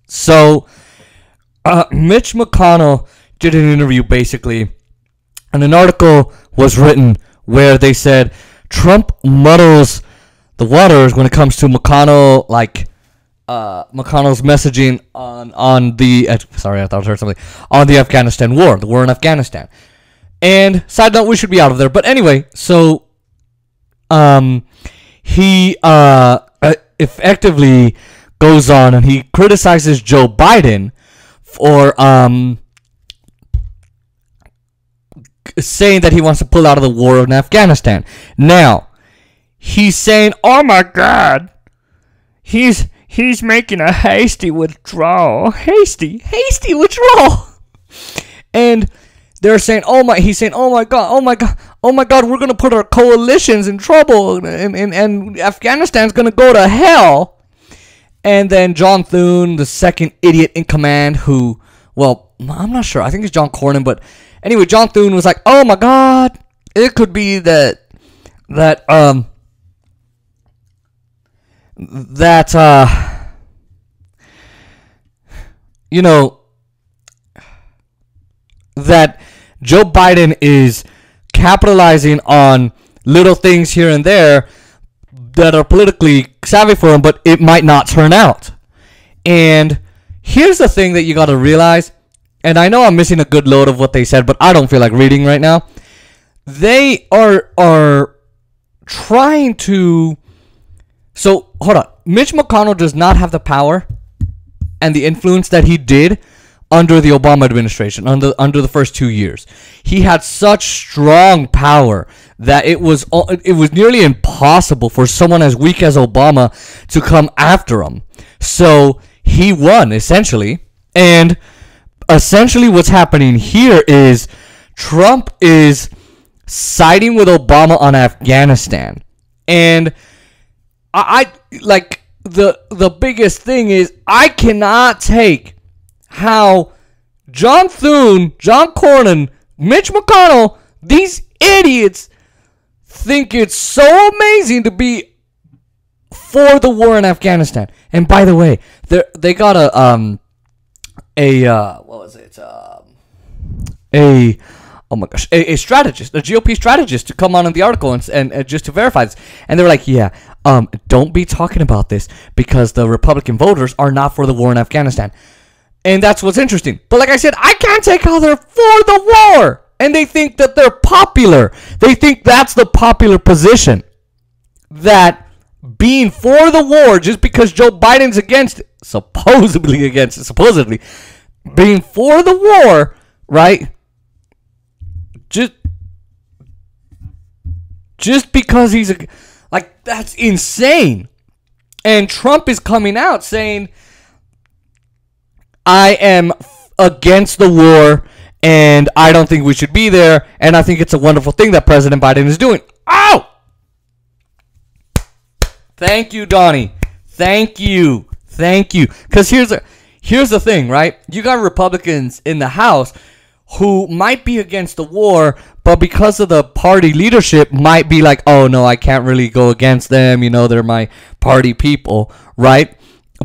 So, Mitch McConnell did an interview basically, and an article was written where they said Trump muddles the waters when it comes to McConnell, McConnell's messaging on the sorry, I thought I heard something on the Afghanistan war, the war in Afghanistan. And side note, we should be out of there. But anyway, so he effectively goes on and he criticizes Joe Biden for saying that he wants to pull out of the war in Afghanistan. Now, he's saying, "Oh my God, he's making a hasty withdrawal, hasty withdrawal," and they're saying, he's saying, "Oh my God, we're gonna put our coalitions in trouble, and Afghanistan's gonna go to hell." And then John Thune, the second idiot in command, who, well, I'm not sure, I think it's John Cornyn, but anyway, John Thune was like, "Oh my God, it could be that Joe Biden is capitalizing on little things here and there that are politically savvy for him, but it might not turn out." And here's the thing that you got to realize, and I know I'm missing a good load of what they said, but I don't feel like reading right now. They are trying to... So, hold on. Mitch McConnell does not have the power and the influence that he did under the Obama administration, under the first 2 years. He had such strong power that it was nearly impossible for someone as weak as Obama to come after him. So he won, essentially. And essentially what's happening here is Trump is siding with Obama on Afghanistan. And I like the biggest thing is I cannot take how John Thune, John Cornyn, Mitch McConnell, these idiots think it's so amazing to be for the war in Afghanistan. And by the way, they got a strategist, a GOP strategist to come on in the article and just to verify this. And they were like, yeah, don't be talking about this because the Republican voters are not for the war in Afghanistan. And that's what's interesting. But like I said, I can't take how they're for the war. And they think that they're popular. They think that's the popular position. That being for the war, just because Joe Biden's against it, supposedly, being for the war, right? Just because he's that's insane. And Trump is coming out saying, "I am against the war, and I don't think we should be there, and I think it's a wonderful thing that President Biden is doing." Oh! Thank you, Donnie. Thank you. Because here's the thing, right? You got Republicans in the House who might be against the war, but because of the party leadership might be like, "Oh, no, I can't really go against them. You know, they're my party people," right?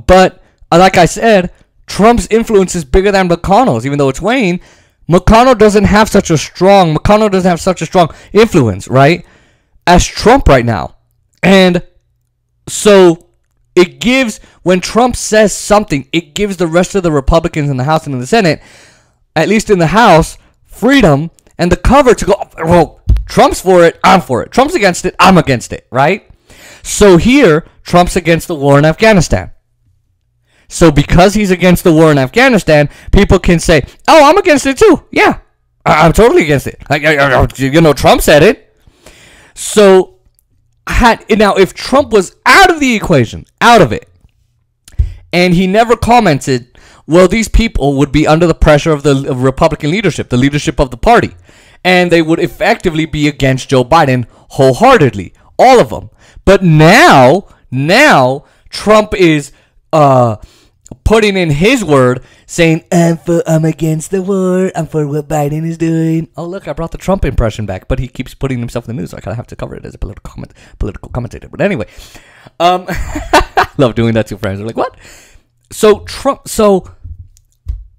But like I said, Trump's influence is bigger than McConnell's, even though it's Wayne. McConnell doesn't have such a strong influence, right, as Trump right now. And so it gives, when Trump says something, it gives the rest of the Republicans in the House and in the Senate, at least in the House, freedom and the cover to go, well, Trump's for it, I'm for it. Trump's against it, I'm against it, right? So here, Trump's against the war in Afghanistan. So because he's against the war in Afghanistan, people can say, "Oh, I'm against it too." Yeah, I'm totally against it. Trump said it. So now, if Trump was out of the equation, out of it, and he never commented, well, these people would be under the pressure of the Republican leadership, the leadership of the party, and they would effectively be against Joe Biden wholeheartedly, all of them. But now Trump is putting in his word, saying, I'm against the war, I'm for what Biden is doing. Oh, look, I brought the Trump impression back, but he keeps putting himself in the news, so I kind of have to cover it as a political commentator. But anyway, love doing that to friends. They're like, what? So Trump. So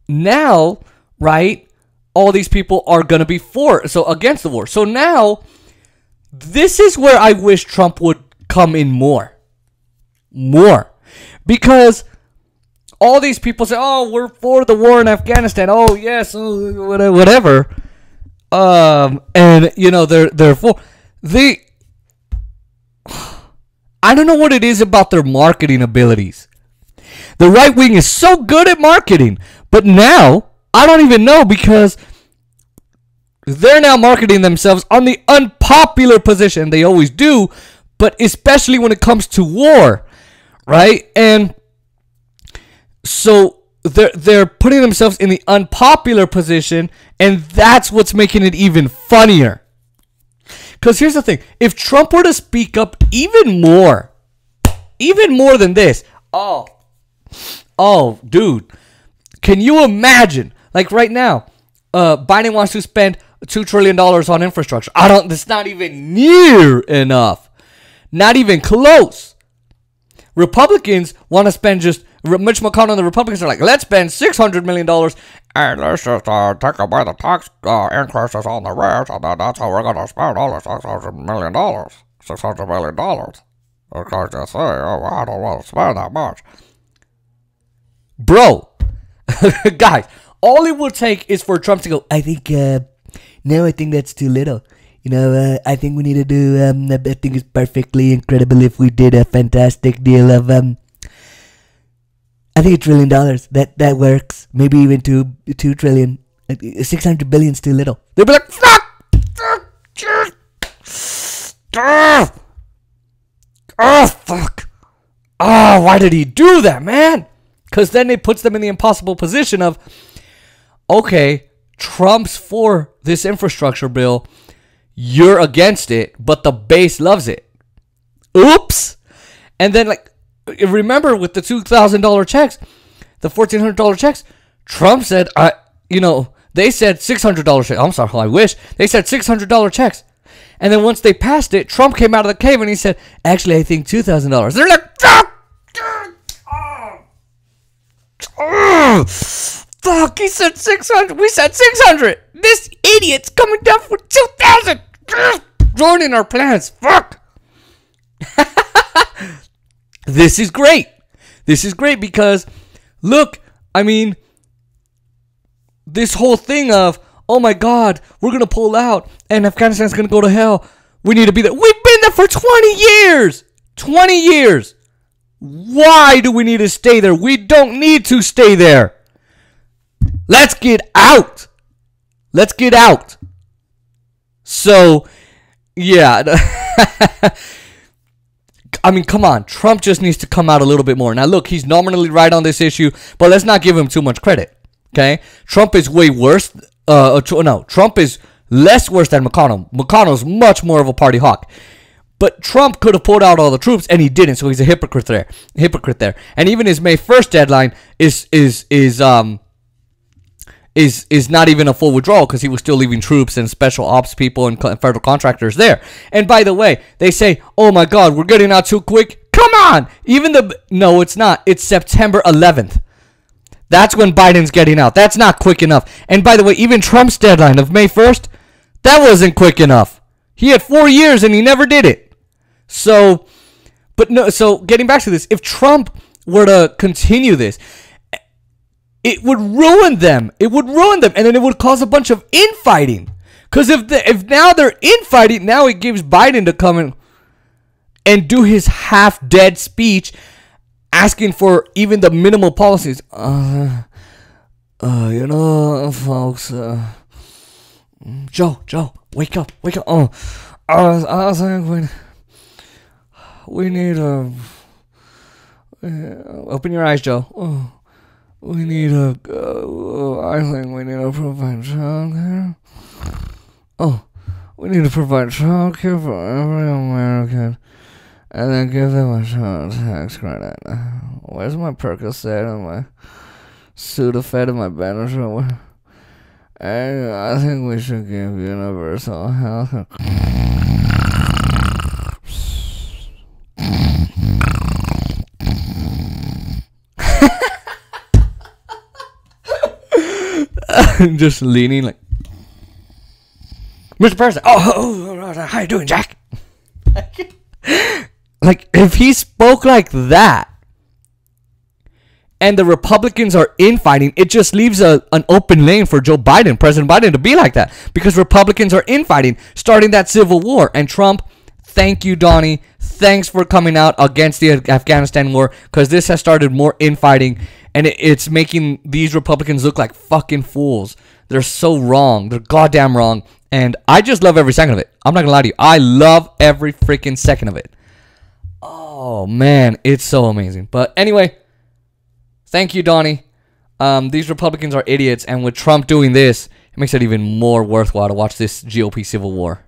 now, right? All these people are gonna be against the war. So now, this is where I wish Trump would come in more, because all these people say, "Oh, we're for the war in Afghanistan." Oh, yes, whatever. And they're for the. I don't know what it is about their marketing abilities. The right wing is so good at marketing, but now I don't even know, because they're now marketing themselves on the unpopular position. They always do, but especially when it comes to war, right? And so they're putting themselves in the unpopular position, and that's what's making it even funnier. Because here's the thing. If Trump were to speak up even more than this, oh, dude, can you imagine? Like right now, Biden wants to spend $2 trillion on infrastructure. That's not even near enough. Not even close. Republicans want to spend Mitch McConnell and the Republicans are like, let's spend $600 million and let's just take away the tax increases on the rest, and then that's how we're going to spend all the $600 million. $600 million. Because you say, I don't want to spend that much. Bro, guys, all it will take is for Trump to go, I think that's too little. I think we need to do, I think it's perfectly incredible if we did a fantastic deal of, I think $1 trillion. That works. Maybe even $2 trillion. 600 billion is too little. They'll be like, fuck! Oh, fuck. Oh, why did he do that, man? Because then it puts them in the impossible position of, okay, Trump's for this infrastructure bill. You're against it, but the base loves it. Oops. And then, remember with the $2,000 checks, the $1,400 checks, Trump said, they said $600 checks. I'm sorry, I wish. They said $600 checks. And then once they passed it, Trump came out of the cave and he said, actually, I think $2,000. They're like, fuck, he said 600. We said 600. This idiot's coming down for 2,000. Joining our plans. Fuck. This is great. This is great because, look, I mean, this whole thing of, oh my God, we're going to pull out and Afghanistan's going to go to hell. We need to be there. We've been there for 20 years. 20 years. Why do we need to stay there? We don't need to stay there. Let's get out. Let's get out. So, yeah. I mean, come on. Trump just needs to come out a little bit more. Now, look, he's nominally right on this issue, but let's not give him too much credit. Okay? Trump is way worse. Trump is less worse than McConnell. McConnell's much more of a party hawk. But Trump could have pulled out all the troops, and he didn't, so he's a hypocrite there. And even his May 1st deadline is not even a full withdrawal because he was still leaving troops and special ops people and federal contractors there. And by the way, they say, oh my God, we're getting out too quick. Come on! No, it's not. It's September 11th. That's when Biden's getting out. That's not quick enough. And by the way, even Trump's deadline of May 1st, that wasn't quick enough. He had 4 years and he never did it. So getting back to this, if Trump were to continue this, it would ruin them. It would ruin them. And then it would cause a bunch of infighting. Because if now they're infighting, now it gives Biden to come in and do his half-dead speech asking for even the minimal policies. Folks, Joe, wake up. I think we need a... open your eyes, Joe. I think we need to provide childcare. We need to provide childcare for every American and then give them a child tax credit. Where's my Percocet and my Sudafed and my Benadryl? And I think we should give universal health. Just leaning like, Mr. President. Oh, how you doing, Jack? Like, if he spoke like that, and the Republicans are infighting, it just leaves an open lane for President Biden, to be like that. Because Republicans are infighting, starting that civil war. And Trump, thank you, Donnie. Thanks for coming out against the Afghanistan war. Because this has started more infighting. And it's making these Republicans look like fucking fools. They're so wrong. They're goddamn wrong. And I just love every second of it. I'm not going to lie to you. I love every freaking second of it. Oh, man. It's so amazing. But anyway, thank you, Donnie. These Republicans are idiots. And with Trump doing this, it makes it even more worthwhile to watch this GOP civil war.